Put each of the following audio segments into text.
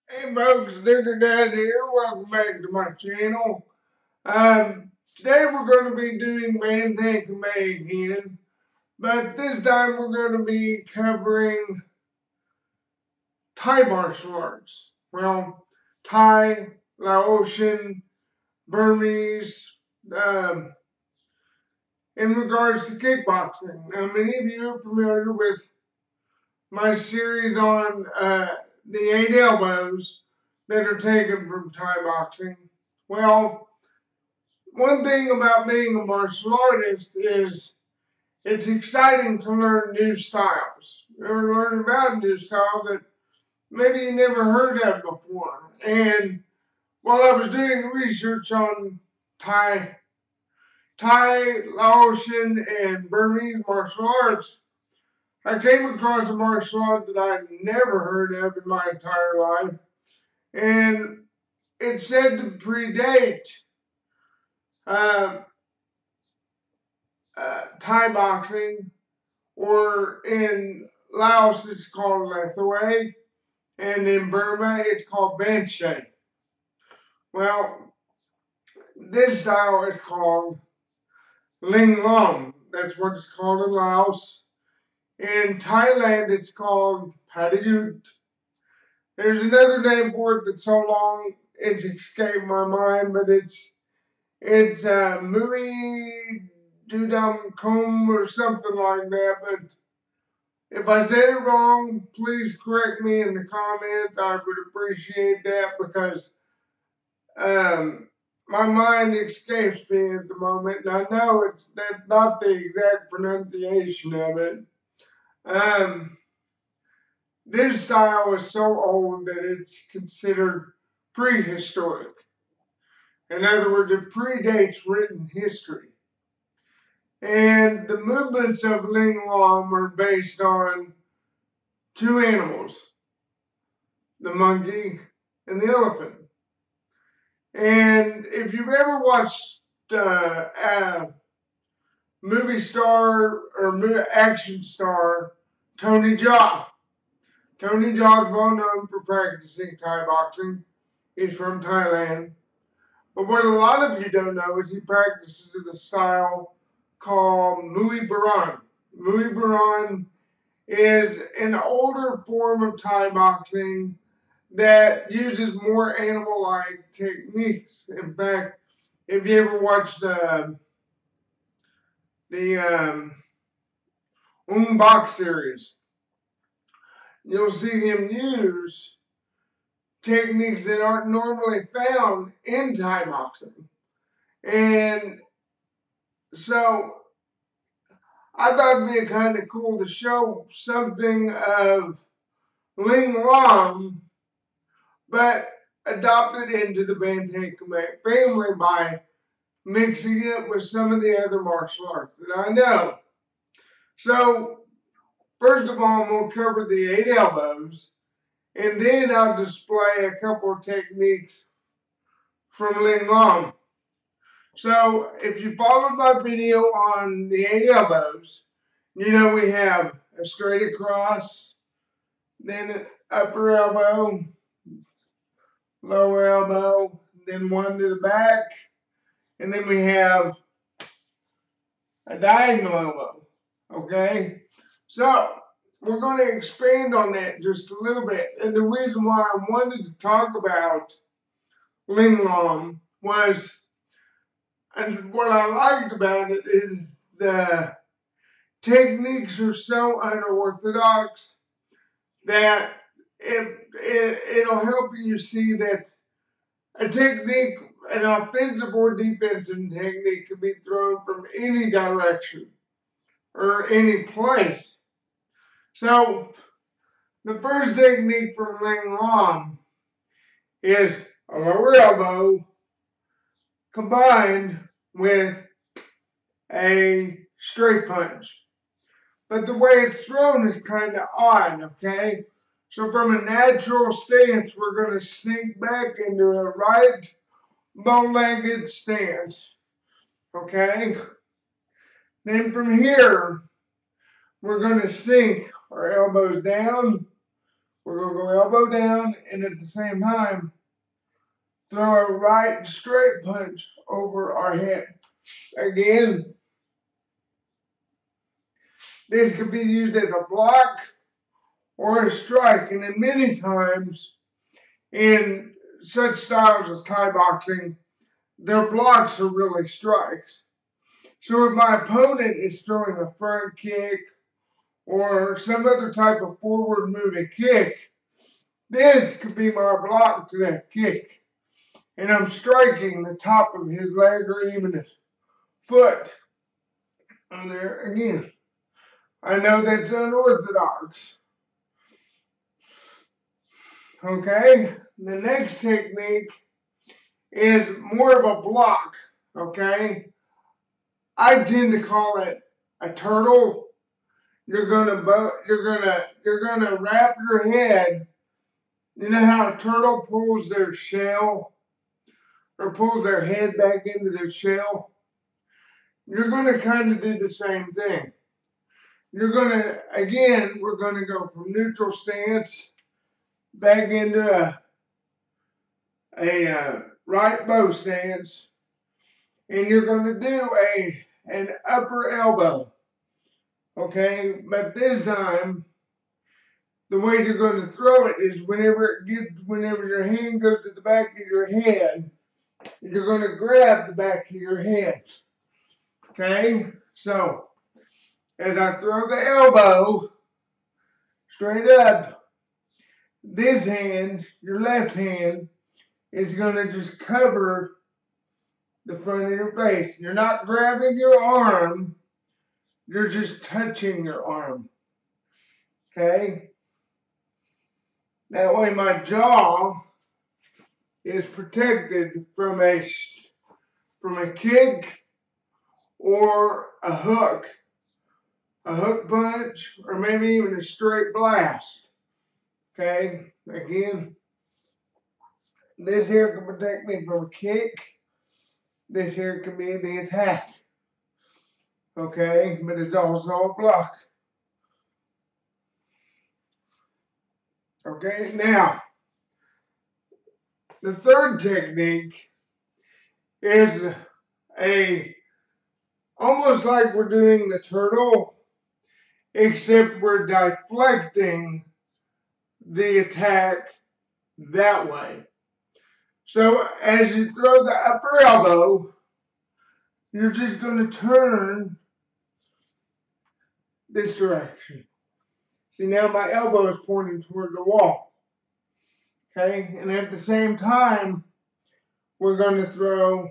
Hey folks, Digger Dad here. Welcome back to my channel. Today we're going to be doing Bantay Camay again, but this time we're going to be covering Thai martial arts. Well, Thai, Laotian, Burmese, um, in regards to kickboxing. Now, many of you are familiar with my series on the 8 elbows that are taken from Thai boxing. Well, one thing about being a martial artist is it's exciting to learn new styles. Or learn about new styles that maybe you never heard of before. And while I was doing research on Thai, Laotian, and Burmese martial arts, I came across a martial art that I'd never heard of in my entire life. And it's said to predate uh, Thai boxing, or in Laos it's called Lethway, and in Burma it's called Bantay. Well, this style is called Ling Lom. That's what it's called in Laos. In Thailand it's called Pahuyuth. There's another name for it that's so long it's escaped my mind, but it's Muai Duekdammban or something like that. But if I said it wrong, please correct me in the comments. I would appreciate that because um, my mind escapes me at the moment, and I know that's not the exact pronunciation of it. Um, this style is so old that it's considered prehistoric. In other words, it predates written history. And the movements of Ling Lom are based on two animals, the monkey and the elephant. And if you've ever watched a movie star or action star Tony Jaa, Tony Jaa is well known for practicing Thai boxing. He's from Thailand. But what a lot of you don't know is he practices in a style called Muai Duekdammban. Muai Duekdammban is an older form of Thai boxing that uses more animal-like techniques. In fact, if you ever watched the Box series, you'll see him use techniques that aren't normally found in Thai boxing. And so I thought it'd be kind of cool to show something of Ling Lom, but adopted into the Bantay Camay family by mixing it with some of the other martial arts that I know. So, first of all, I'm going to cover the 8 elbows, and then I'll display a couple of techniques from Ling Lom. So, if you followed my video on the 8 elbows, you know we have a straight across, then an upper elbow, lower elbow, then one to the back, and then we have a diagonal elbow. Okay? So, we're going to expand on that just a little bit. And the reason why I wanted to talk about Ling Lom was, and what I liked about it is the techniques are so unorthodox that it'll help you see that a technique, an offensive or defensive technique, can be thrown from any direction or any place. So, the first technique from Ling Lom is a lower elbow combined with a straight punch. But the way it's thrown is kind of odd, okay? So from a natural stance, we're going to sink back into a right bow-legged stance, okay? Then from here, we're going to sink our elbows down We're going to go elbow down and at the same time throw a right straight punch over our head. Again, this could be used as a block or a strike, and then many times in such styles as Thai boxing, their blocks are really strikes. So if my opponent is throwing a front kick or some other type of forward moving kick, this could be my block to that kick. And I'm striking the top of his leg or even his foot. And there again, I know that's unorthodox. Okay, the next technique is more of a block. Okay, I tend to call it a turtle. You're gonna wrap your head. You know how a turtle pulls their shell or pulls their head back into their shell? You're gonna kind of do the same thing. We're gonna go from neutral stance back into a right bow stance, and you're gonna do an upper elbow. Okay, but this time, the way you're going to throw it is whenever your hand goes to the back of your head, you're going to grab the back of your head. Okay, so as I throw the elbow straight up, this hand, your left hand, is going to just cover the front of your face. You're not grabbing your arm, you're just touching your arm. Okay? That way my jaw is protected from a kick or a hook punch, or maybe even a straight blast. Okay? Again, this here can protect me from a kick. This here can be the attack. Okay? But it's also a block. Okay? Now, the third technique is almost like we're doing the turtle, except we're deflecting the attack that way. So as you throw the upper elbow, you're just going to turn this direction. See, now my elbow is pointing toward the wall. Okay, and at the same time, we're going to throw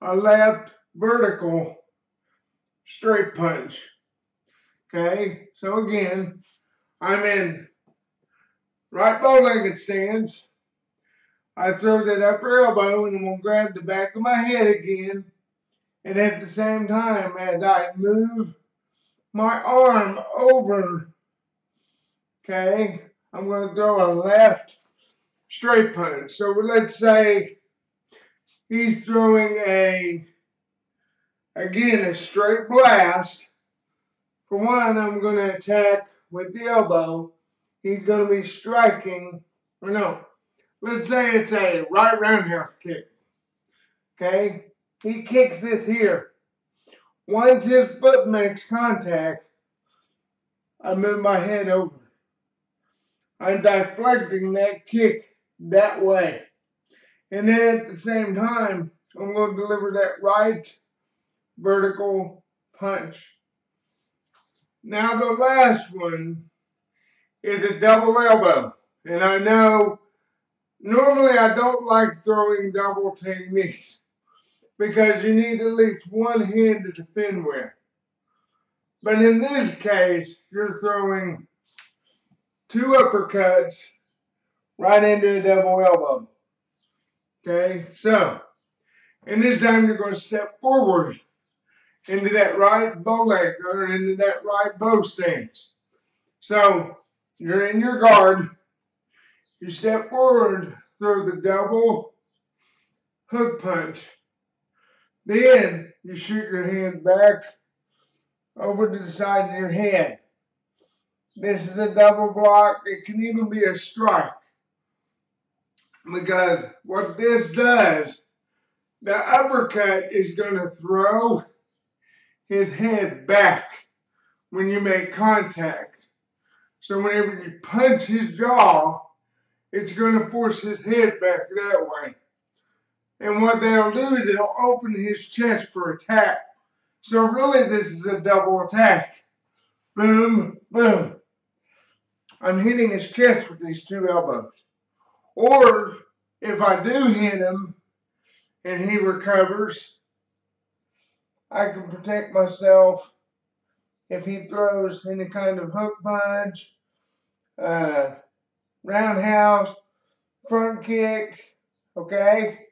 a left vertical straight punch. Okay, so again, I'm in right bow-legged stance. I throw that upper elbow and we'll grab the back of my head again. And at the same time, as I move my arm over, okay, I'm going to throw a left straight punch. So let's say he's throwing a straight blast. For one, I'm going to attack with the elbow. He's going to be striking, or no, let's say it's a right roundhouse kick. Okay, he kicks this here. Once his foot makes contact, I move my head over. I'm deflecting that kick that way. And then at the same time, I'm going to deliver that right vertical punch. Now the last one is a double elbow. And I know normally I don't like throwing double techniques because you need at least one hand to defend with. But in this case, you're throwing two uppercuts right into a double elbow. Okay, so, and this time you're going to step forward into that right bow leg or into that right bow stance. So, you're in your guard, you step forward, throw the double hook punch. Then you shoot your hand back over to the side of your head. This is a double block. It can even be a strike. Because what this does, the uppercut is going to throw his head back when you make contact. So whenever you punch his jaw, it's going to force his head back that way. And what that'll do is it'll open his chest for attack. So really this is a double attack. Boom, boom. I'm hitting his chest with these two elbows. Or if I do hit him and he recovers, I can protect myself if he throws any kind of hook punch, roundhouse, front kick, okay?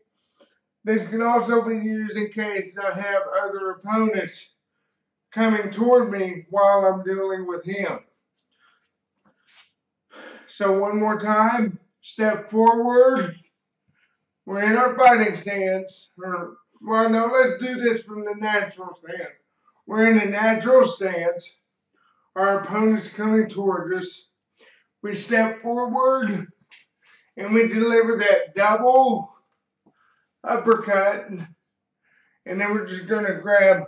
This can also be used in case I have other opponents coming toward me while I'm dealing with him. So one more time, step forward. We're in our fighting stance. Well, no, let's do this from the natural stance. We're in a natural stance. Our opponent's coming toward us. We step forward and we deliver that double uppercut. And then we're just going to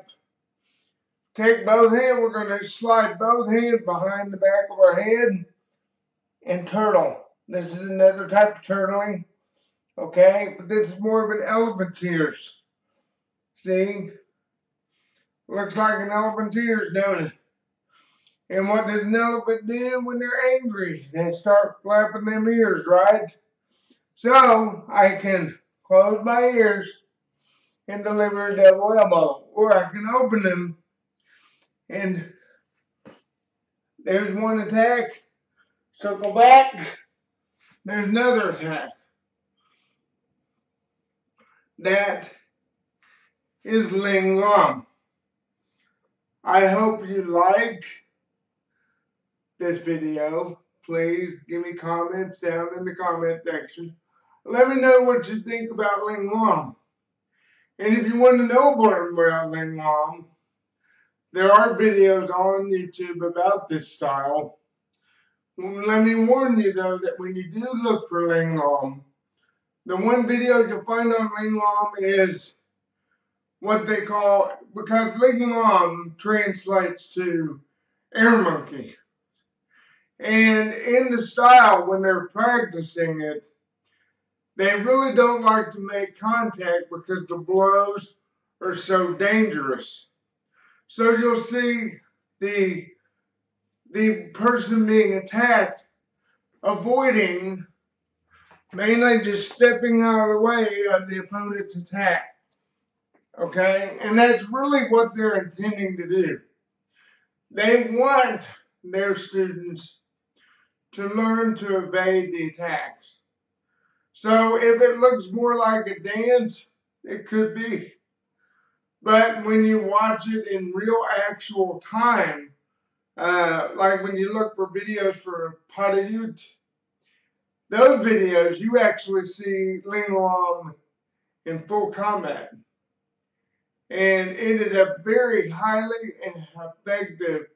take both hands. We're going to slide both hands behind the back of our head and turtle. This is another type of turtling. Okay, but this is more of an elephant's ears. See? Looks like an elephant's ears, don't it? And what does an elephant do when they're angry? They start flapping them ears, right? So I can close my ears and deliver a double elbow. Or I can open them and there's one attack. Circle back. There's another attack. That is Ling Lom. I hope you like this video. Please give me comments down in the comment section. Let me know what you think about Ling Lom. And if you want to know more about Ling Lom, there are videos on YouTube about this style. Let me warn you though that when you do look for Ling Lom, the one video you'll find on Ling Lom is what they call, because Ling Lom translates to air monkey. And in the style, when they're practicing it, they really don't like to make contact because the blows are so dangerous. So you'll see the person being attacked avoiding, mainly just stepping out of the way of the opponent's attack. Okay? And that's really what they're intending to do. They want their students to learn to evade the attacks. So if it looks more like a dance, it could be. But when you watch it in real actual time, like when you look for videos for Pahuyuth, those videos you actually see Ling Lom in full combat. And it is a very highly effective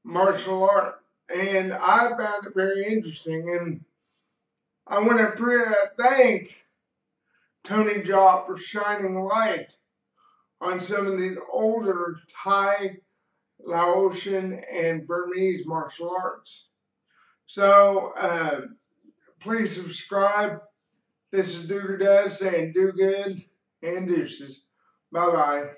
martial art. And I found it very interesting. And I want to thank Tony Jop for shining light on some of these older Thai, Laotian, and Burmese martial arts. So please subscribe. This is Duger Dad saying do good and deuces. Bye-bye.